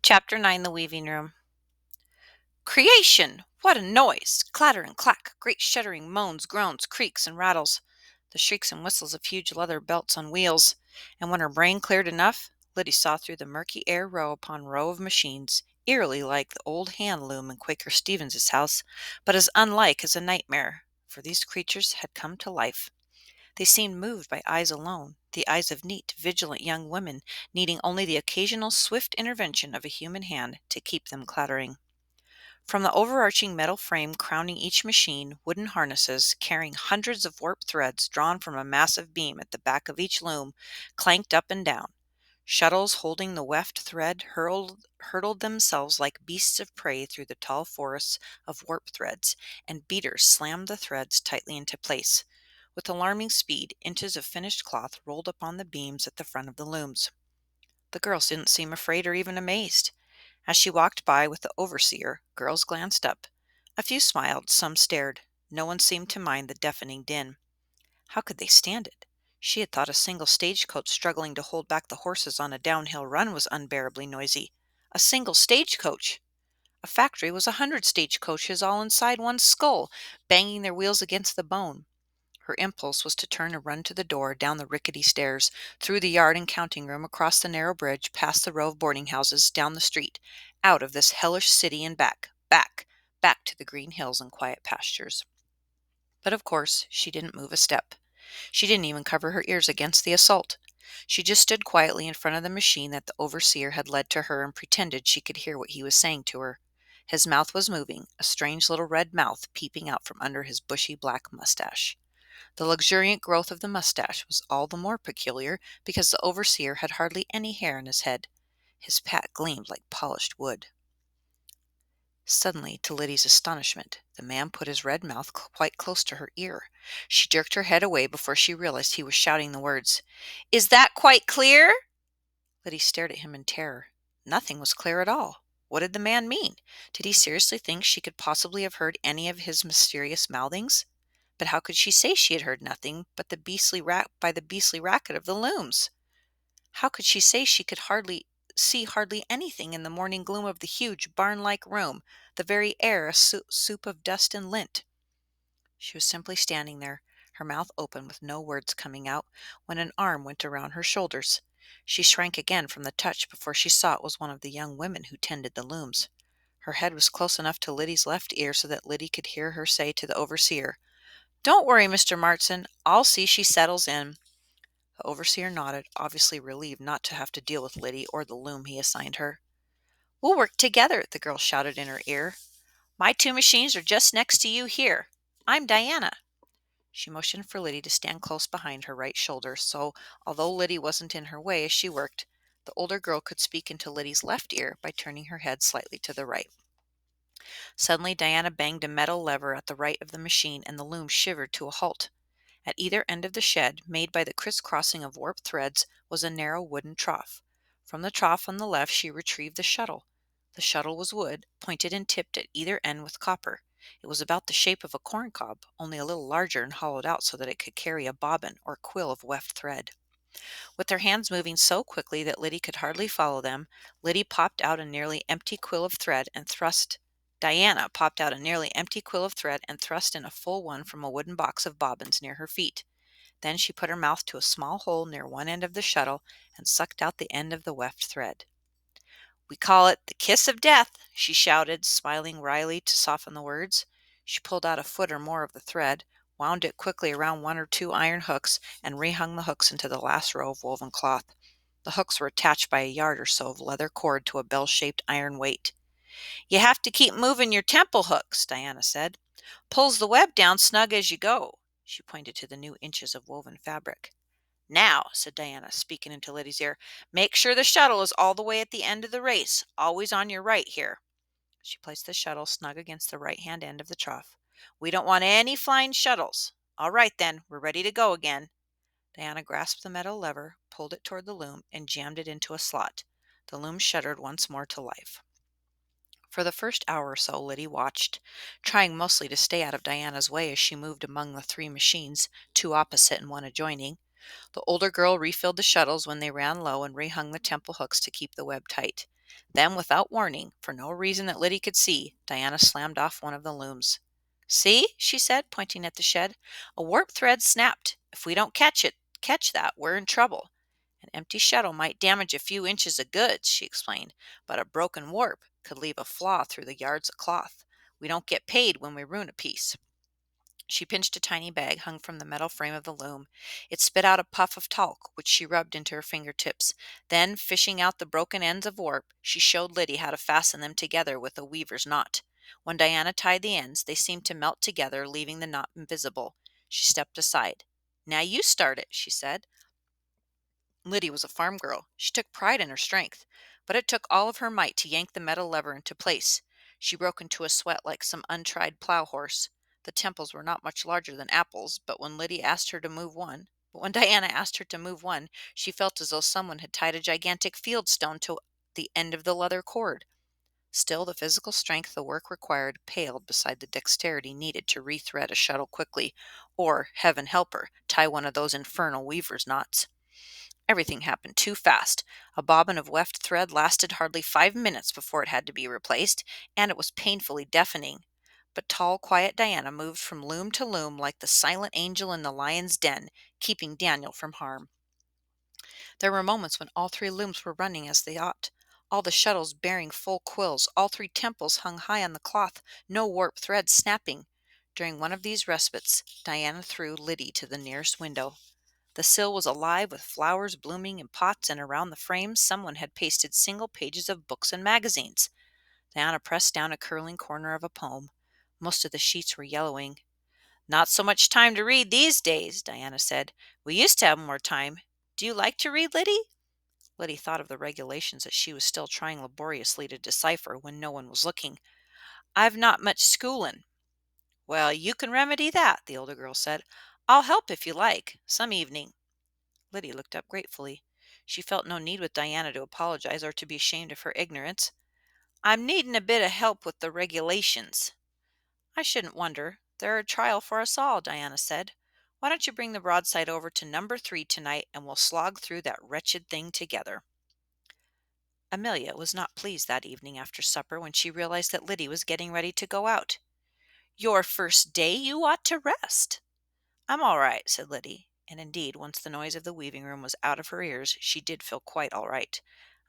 Chapter 9 The Weaving Room. Creation! What a noise! Clatter and clack, great shuddering moans, groans, creaks, and rattles, the shrieks and whistles of huge leather belts on wheels. And when her brain cleared enough, Lyddie saw through the murky air row upon row of machines, eerily like the old hand loom in Quaker Stevens's house, but as unlike as a nightmare, for these creatures had come to life. They seemed moved by eyes alone, the eyes of neat, vigilant young women, needing only the occasional swift intervention of a human hand to keep them clattering. From the overarching metal frame crowning each machine, wooden harnesses, carrying hundreds of warped threads drawn from a massive beam at the back of each loom, clanked up and down. Shuttles holding the weft thread hurtled themselves like beasts of prey through the tall forests of warp threads, and beaters slammed the threads tightly into place. With alarming speed, inches of finished cloth rolled up on the beams at the front of the looms. The girls didn't seem afraid or even amazed. As she walked by with the overseer, girls glanced up. A few smiled, some stared. No one seemed to mind the deafening din. How could they stand it? She had thought a single stagecoach struggling to hold back the horses on a downhill run was unbearably noisy. A single stagecoach! A factory was 100 stagecoaches all inside one skull, banging their wheels against the bone. Her impulse was to turn and run to the door, down the rickety stairs, through the yard and counting room, across the narrow bridge, past the row of boarding houses, down the street, out of this hellish city and back to the green hills and quiet pastures. But of course, she didn't move a step. She didn't even cover her ears against the assault. She just stood quietly in front of the machine that the overseer had led to her and pretended she could hear what he was saying to her. His mouth was moving, a strange little red mouth peeping out from under his bushy black mustache. The luxuriant growth of the mustache was all the more peculiar because the overseer had hardly any hair in his head. His pate gleamed like polished wood. Suddenly, to Lyddie's astonishment, the man put his red mouth quite close to her ear. She jerked her head away before she realized he was shouting the words, "Is that quite clear?" Lyddie stared at him in terror. Nothing was clear at all. What did the man mean? Did he seriously think she could possibly have heard any of his mysterious mouthings? But how could she say she had heard nothing but the beastly racket of the looms? How could she say she could hardly anything in the morning gloom of the huge barn-like room, the very air a soup of dust and lint? She was simply standing there, her mouth open with no words coming out, when an arm went around her shoulders. She shrank again from the touch before she saw it was one of the young women who tended the looms. Her head was close enough to Lyddie's left ear so that Lyddie could hear her say to the overseer, "Don't worry, Mr. Martson. I'll see she settles in." The overseer nodded, obviously relieved not to have to deal with Lyddie or the loom he assigned her. "We'll work together," the girl shouted in her ear. "My two machines are just next to you here. I'm Diana." She motioned for Lyddie to stand close behind her right shoulder, so, although Lyddie wasn't in her way as she worked, the older girl could speak into Lyddie's left ear by turning her head slightly to the right. Suddenly, Diana banged a metal lever at the right of the machine, and the loom shivered to a halt. At either end of the shed, made by the crisscrossing of warped threads, was a narrow wooden trough. From the trough on the left she retrieved the shuttle. The shuttle was wood, pointed and tipped at either end with copper. It was about the shape of a corncob, only a little larger and hollowed out so that it could carry a bobbin or quill of weft thread. With their hands moving so quickly that Lyddie could hardly follow them, Lyddie popped out a nearly empty quill of thread and thrust Diana popped out a nearly empty quill of thread and thrust in a full one from a wooden box of bobbins near her feet. Then she put her mouth to a small hole near one end of the shuttle and sucked out the end of the weft thread. "We call it the kiss of death," she shouted, smiling wryly to soften the words. She pulled out a foot or more of the thread, wound it quickly around one or two iron hooks, and rehung the hooks into the last row of woven cloth. The hooks were attached by a yard or so of leather cord to a bell-shaped iron weight. "You have to keep moving your temple hooks," Diana said. "Pulls the web down snug as you go." She pointed to the new inches of woven fabric. "Now," said Diana, speaking into Lyddie's ear, "make sure the shuttle is all the way at the end of the race, always on your right here." She placed the shuttle snug against the right-hand end of the trough. "We don't want any flying shuttles. All right, then, we're ready to go again." Diana grasped the metal lever, pulled it toward the loom, and jammed it into a slot. The loom shuddered once more to life. For the first hour or so Lyddie watched, trying mostly to stay out of Diana's way as she moved among the three machines, two opposite and one adjoining. The older girl refilled the shuttles when they ran low and rehung the temple hooks to keep the web tight. Then, without warning, for no reason that Lyddie could see, Diana slammed off one of the looms. "See," she said, pointing at the shed. "A warp thread snapped. If we don't catch that, we're in trouble. An empty shuttle might damage a few inches of goods," she explained, "but a broken warp could leave a flaw through the yards of cloth. We don't get paid when we ruin a piece." She pinched a tiny bag hung from the metal frame of the loom. It spit out a puff of talc, which she rubbed into her fingertips. Then, fishing out the broken ends of warp, she showed Lyddie how to fasten them together with a weaver's knot. When Diana tied the ends, they seemed to melt together, leaving the knot invisible. She stepped aside. "Now you start it," she said. Lyddie was a farm girl. She took pride in her strength, but it took all of her might to yank the metal lever into place. She broke into a sweat like some untried plow horse. The temples were not much larger than apples, but when Diana asked her to move one, she felt as though someone had tied a gigantic field stone to the end of the leather cord. Still, the physical strength the work required paled beside the dexterity needed to rethread a shuttle quickly, or, heaven help her, tie one of those infernal weaver's knots. Everything happened too fast. A bobbin of weft thread lasted hardly 5 minutes before it had to be replaced, and it was painfully deafening. But tall, quiet Diana moved from loom to loom like the silent angel in the lion's den, keeping Daniel from harm. There were moments when all three looms were running as they ought, all the shuttles bearing full quills, all three temples hung high on the cloth, no warp thread snapping. During one of these respites, Diana threw Lyddie to the nearest window. The sill was alive with flowers blooming in pots, and around the frames someone had pasted single pages of books and magazines. Diana pressed down a curling corner of a poem. Most of the sheets were yellowing. "Not so much time to read these days," Diana said. "We used to have more time. Do you like to read, Lyddie?" Lyddie thought of the regulations that she was still trying laboriously to decipher when no one was looking. "I've not much schoolin'." "Well, you can remedy that," the older girl said. "I'll help if you like, some evening." Lyddie looked up gratefully. She felt no need with Diana to apologize or to be ashamed of her ignorance. "I'm needin' a bit of help with the regulations." "I shouldn't wonder. They're a trial for us all," Diana said. "Why don't you bring the broadside over to number 3 tonight, and we'll slog through that wretched thing together." Amelia was not pleased that evening after supper when she realized that Lyddie was getting ready to go out. "Your first day, you ought to rest." "I'm all right," said Lyddie. And indeed, once the noise of the weaving room was out of her ears, she did feel quite all right.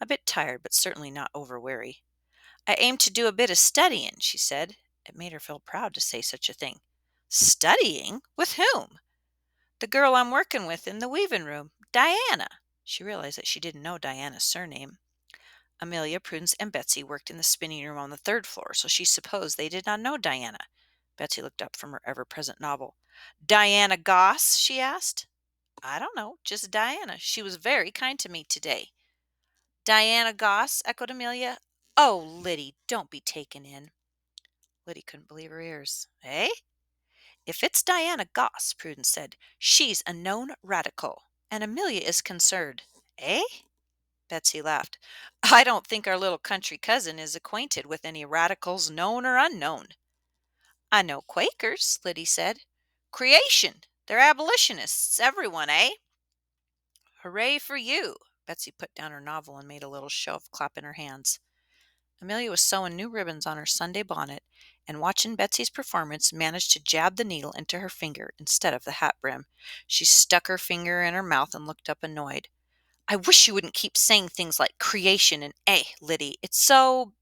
A bit tired, but certainly not over weary. "I aim to do a bit of studying," she said. It made her feel proud to say such a thing. "Studying? With whom?" "The girl I'm working with in the weaving room, Diana." She realized that she didn't know Diana's surname. Amelia, Prudence, and Betsy worked in the spinning room on the third floor, so she supposed they did not know Diana. Betsy looked up from her ever-present novel. "Diana Goss?" she asked. "I don't know, just Diana. She was very kind to me today." "Diana Goss?" echoed Amelia. "Oh, Lyddie, don't be taken in." Lyddie couldn't believe her ears. "Eh?" "If it's Diana Goss," Prudence said, "she's a known radical, and Amelia is concerned." "Eh?" Betsy laughed. "I don't think our little country cousin is acquainted with any radicals, known or unknown." "I know Quakers," Lyddie said. "Creation! They're abolitionists, everyone, eh?" "Hooray for you!" Betsy put down her novel and made a little show of clapping her hands. Amelia was sewing new ribbons on her Sunday bonnet, and watching Betsy's performance, managed to jab the needle into her finger instead of the hat brim. She stuck her finger in her mouth and looked up annoyed. "I wish you wouldn't keep saying things like creation and Lyddie. It's so.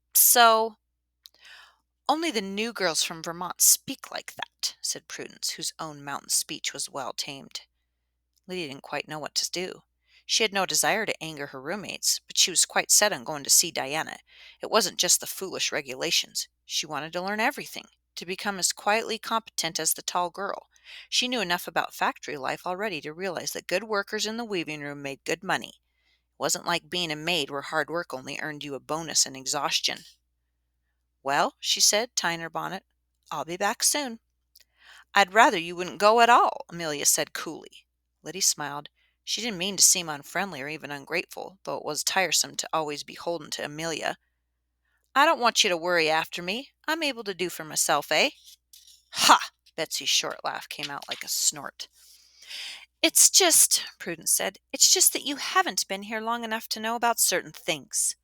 "Only the new girls from Vermont speak like that," said Prudence, whose own mountain speech was well tamed. Lydia didn't quite know what to do. She had no desire to anger her roommates, but she was quite set on going to see Diana. It wasn't just the foolish regulations. She wanted to learn everything, to become as quietly competent as the tall girl. She knew enough about factory life already to realize that good workers in the weaving room made good money. It wasn't like being a maid where hard work only earned you a bonus and exhaustion. "Well," she said, tying her bonnet, "I'll be back soon." "I'd rather you wouldn't go at all," Amelia said coolly. Lyddie smiled. She didn't mean to seem unfriendly or even ungrateful, though it was tiresome to always be beholden to Amelia. "I don't want you to worry after me. I'm able to do for myself, eh?" "Ha!" Betsy's short laugh came out like a snort. "It's just," Prudence said, "it's just that you haven't been here long enough to know about certain things."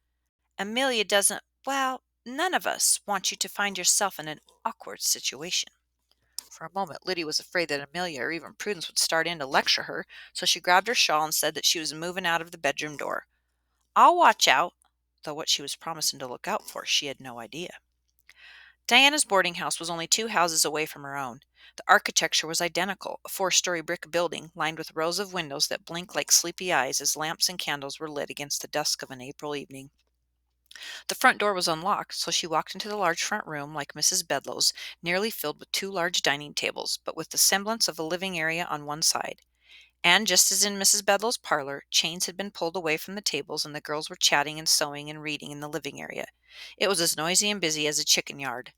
Amelia doesn't, well, none of us want you to find yourself in an awkward situation. For a moment, Lyddie was afraid that Amelia or even Prudence would start in to lecture her, so she grabbed her shawl and said that she was moving out of the bedroom door. I'll watch out, though what she was promising to look out for, she had no idea. Diana's boarding house was only 2 houses away from her own. The architecture was identical, a 4-story brick building lined with rows of windows that blinked like sleepy eyes as lamps and candles were lit against the dusk of an April evening. The front door was unlocked, so she walked into the large front room like Mrs. Bedloe's, nearly filled with 2 large dining tables, but with the semblance of a living area on one side. And just as in Mrs. Bedloe's parlor, chains had been pulled away from the tables and the girls were chatting and sewing and reading in the living area. It was as noisy and busy as a chicken yard.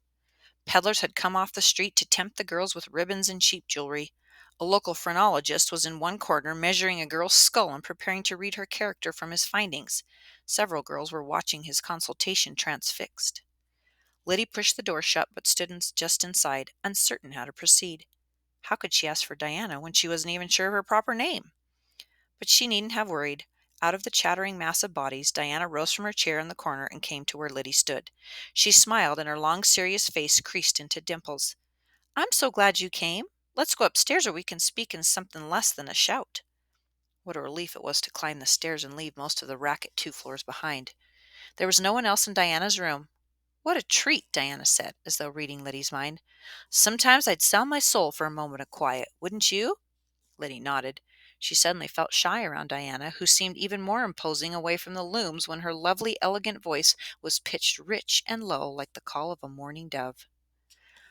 Peddlers had come off the street to tempt the girls with ribbons and cheap jewelry. A local phrenologist was in one corner measuring a girl's skull and preparing to read her character from his findings. Several girls were watching his consultation transfixed. Lyddie pushed the door shut but stood just inside, uncertain how to proceed. How could she ask for Diana when she wasn't even sure of her proper name? But she needn't have worried. Out of the chattering mass of bodies, Diana rose from her chair in the corner and came to where Lyddie stood. She smiled, and her long, serious face creased into dimples. I'm so glad you came. Let's go upstairs where we can speak in something less than a shout. What a relief it was to climb the stairs and leave most of the racket 2 floors behind. There was no one else in Diana's room. What a treat, Diana said, as though reading Lyddie's mind. Sometimes I'd sell my soul for a moment of quiet, wouldn't you? Lyddie nodded. She suddenly felt shy around Diana, who seemed even more imposing away from the looms when her lovely, elegant voice was pitched rich and low like the call of a mourning dove.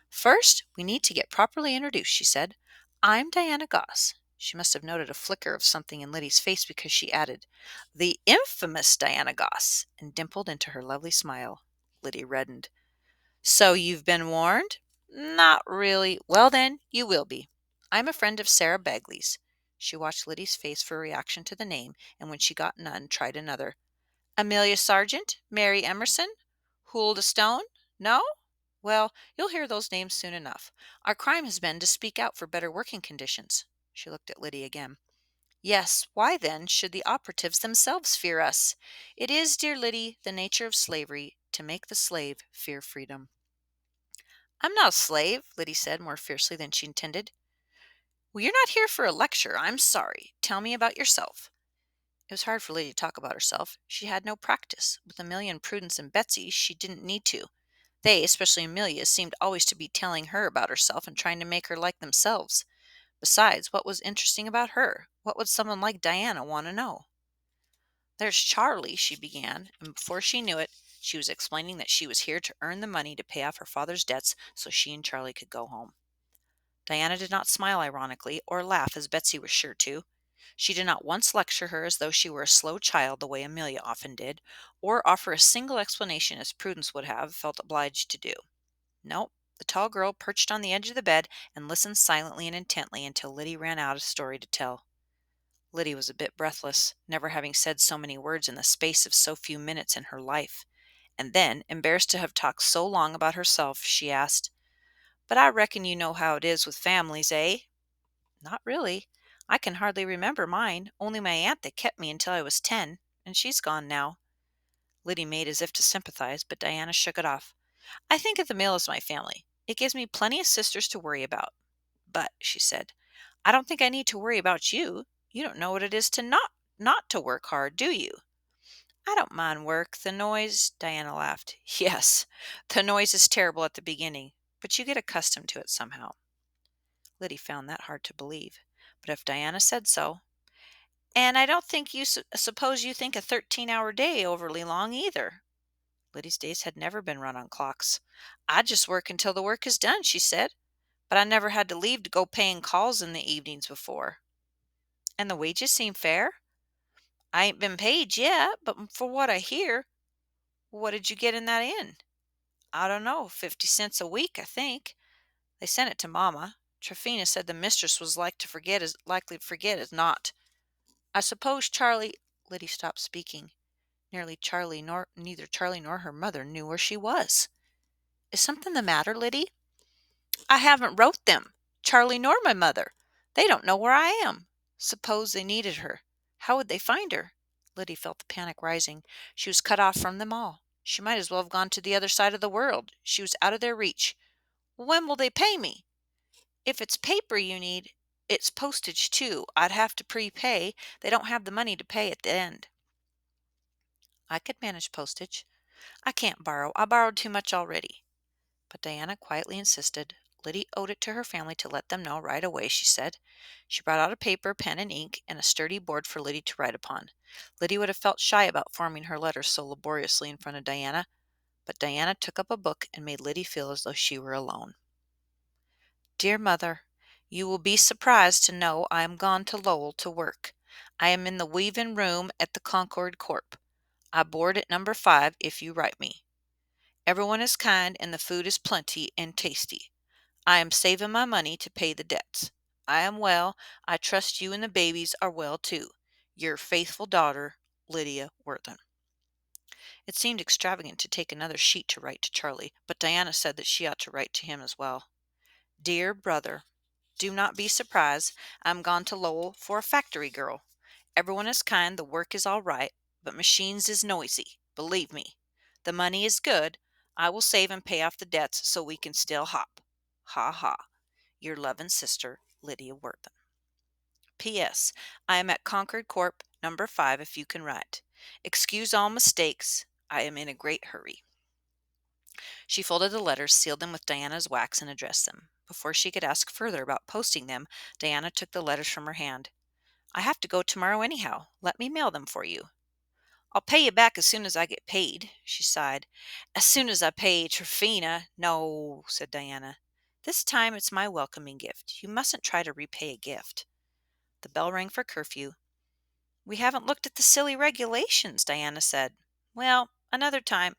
First, we need to get properly introduced, she said. I'm Diana Goss. She must have noted a flicker of something in Lyddie's face because she added, the infamous Diana Goss, and dimpled into her lovely smile. Lyddie reddened. So you've been warned? Not really. Well, then, you will be. I'm a friend of Sarah Bagley's. She watched Lyddie's face for a reaction to the name, and when she got none, tried another. Amelia Sargent? Mary Emerson? Huldah Stone? No? Well, you'll hear those names soon enough. Our crime has been to speak out for better working conditions. She looked at Lyddie again. Yes, why then should the operatives themselves fear us? It is, dear Lyddie, the nature of slavery to make the slave fear freedom. I'm not a slave, Lyddie said more fiercely than she intended. Well, you're not here for a lecture. I'm sorry. Tell me about yourself. It was hard for Lyddie to talk about herself. She had no practice. With Amelia and Prudence and Betsy, she didn't need to. They, especially Amelia, seemed always to be telling her about herself and trying to make her like themselves. Besides, what was interesting about her? What would someone like Diana want to know? There's Charlie, she began, and before she knew it, she was explaining that she was here to earn the money to pay off her father's debts so she and Charlie could go home. Diana did not smile ironically or laugh as Betsy was sure to. She did not once lecture her as though she were a slow child the way Amelia often did, or offer a single explanation as Prudence would have felt obliged to do. No, the tall girl perched on the edge of the bed and listened silently and intently until Lyddie ran out a story to tell. Lyddie was a bit breathless, never having said so many words in the space of so few minutes in her life. And then, embarrassed to have talked so long about herself, she asked, But I reckon you know how it is with families, eh? Not really. I can hardly remember mine, only my aunt that kept me until I was 10, and she's gone now. Lyddie made as if to sympathize, but Diana shook it off. I think of the mill as my family. It gives me plenty of sisters to worry about. But, she said, I don't think I need to worry about you. You don't know what it is to not to work hard, do you? I don't mind work. The noise, Diana laughed. Yes, the noise is terrible at the beginning, but you get accustomed to it somehow. Lyddie found that hard to believe, but if Diana said so. And I don't think you suppose you think a 13-hour day overly long either. Lyddie's days had never been run on clocks. I just work until the work is done, she said, but I never had to leave to go paying calls in the evenings before. And the wages seem fair? I ain't been paid yet, but for what I hear, what did you get in that inn? I don't know, 50 cents a week, I think. They sent it to Mama. Tryphena said the mistress was likely to forget as not. I suppose Charlie. Lyddie stopped speaking. Neither Charlie nor her mother knew where she was. Is something the matter, Lyddie? I haven't wrote them. Charlie nor my mother. They don't know where I am. Suppose they needed her. How would they find her? Lyddie felt the panic rising. She was cut off from them all. She might as well have gone to the other side of the world. She was out of their reach. When will they pay me? If it's paper you need, it's postage too. I'd have to prepay. They don't have the money to pay at the end. I could manage postage. I can't borrow. I borrowed too much already. But Diana quietly insisted. Lyddie owed it to her family to let them know right away, she said. She brought out a paper, pen, and ink, and a sturdy board for Lyddie to write upon. Lyddie would have felt shy about forming her letters so laboriously in front of Diana, but Diana took up a book and made Lyddie feel as though she were alone. Dear Mother, you will be surprised to know I am gone to Lowell to work. I am in the weaving room at the Concord Corp. I board at number 5 if you write me. Everyone is kind and the food is plenty and tasty. I am saving my money to pay the debts. I am well. I trust you and the babies are well too. Your faithful daughter, Lydia Wortham. It seemed extravagant to take another sheet to write to Charlie, but Diana said that she ought to write to him as well. Dear brother, do not be surprised. I am gone to Lowell for a factory girl. Everyone is kind, the work is all right, but machines is noisy, believe me. The money is good. I will save and pay off the debts so we can still hop. Ha ha. Your loving sister, Lydia Wortham. P.S. I am at Concord Corp. number 5 if you can write. Excuse all mistakes. I am in a great hurry. She folded the letters, sealed them with Diana's wax, and addressed them. Before she could ask further about posting them, Diana took the letters from her hand. I have to go tomorrow anyhow. Let me mail them for you. I'll pay you back as soon as I get paid, she sighed. As soon as I pay Tryphena. No, said Diana. This time it's my welcoming gift. You mustn't try to repay a gift. The bell rang for curfew. We haven't looked at the silly regulations, Diana said. Well, another time.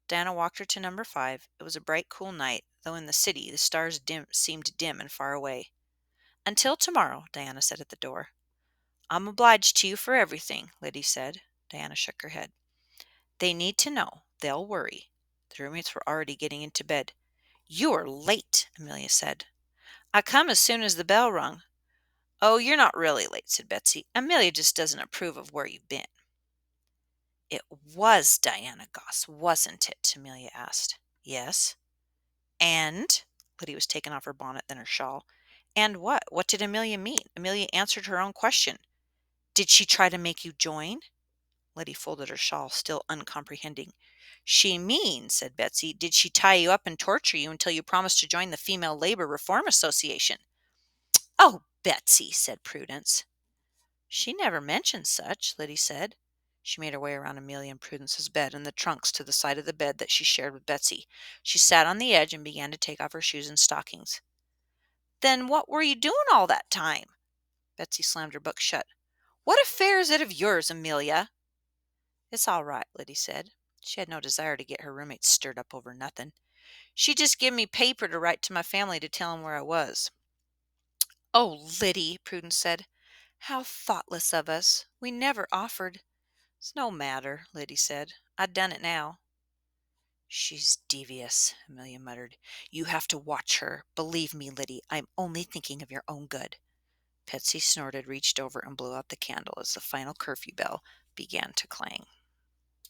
Diana walked her to number 5. It was a bright, cool night, though in the city the stars seemed dim and far away. Until tomorrow, Diana said at the door. I'm obliged to you for everything, Lyddie said. Diana shook her head. They need to know. They'll worry. The roommates were already getting into bed. You're late, Amelia said. I come as soon as the bell rung. Oh, you're not really late, said Betsy. Amelia just doesn't approve of where you've been. It was Diana Goss, wasn't it? Amelia asked. Yes. And? Lyddie was taking off her bonnet, then her shawl. And what? What did Amelia mean? Amelia answered her own question. Did she try to make you join? Lyddie folded her shawl, still uncomprehending. She means, said Betsy, did she tie you up and torture you until you promised to join the Female Labor Reform Association? Oh, Betsy, said Prudence. She never mentioned such, Lyddie said. She made her way around Amelia and Prudence's bed and the trunks to the side of the bed that she shared with Betsy. She sat on the edge and began to take off her shoes and stockings. Then what were you doing all that time? Betsy slammed her book shut. What affair is it of yours, Amelia? It's all right, Lyddie said. She had no desire to get her roommates stirred up over nothing. She just give me paper to write to my family to tell them where I was. Oh, Lyddie, Prudence said. How thoughtless of us. We never offered. It's no matter, Lyddie said. I'd done it now. She's devious, Amelia muttered. You have to watch her. Believe me, Lyddie, I'm only thinking of your own good. Betsy snorted, reached over, and blew out the candle as the final curfew bell began to clang.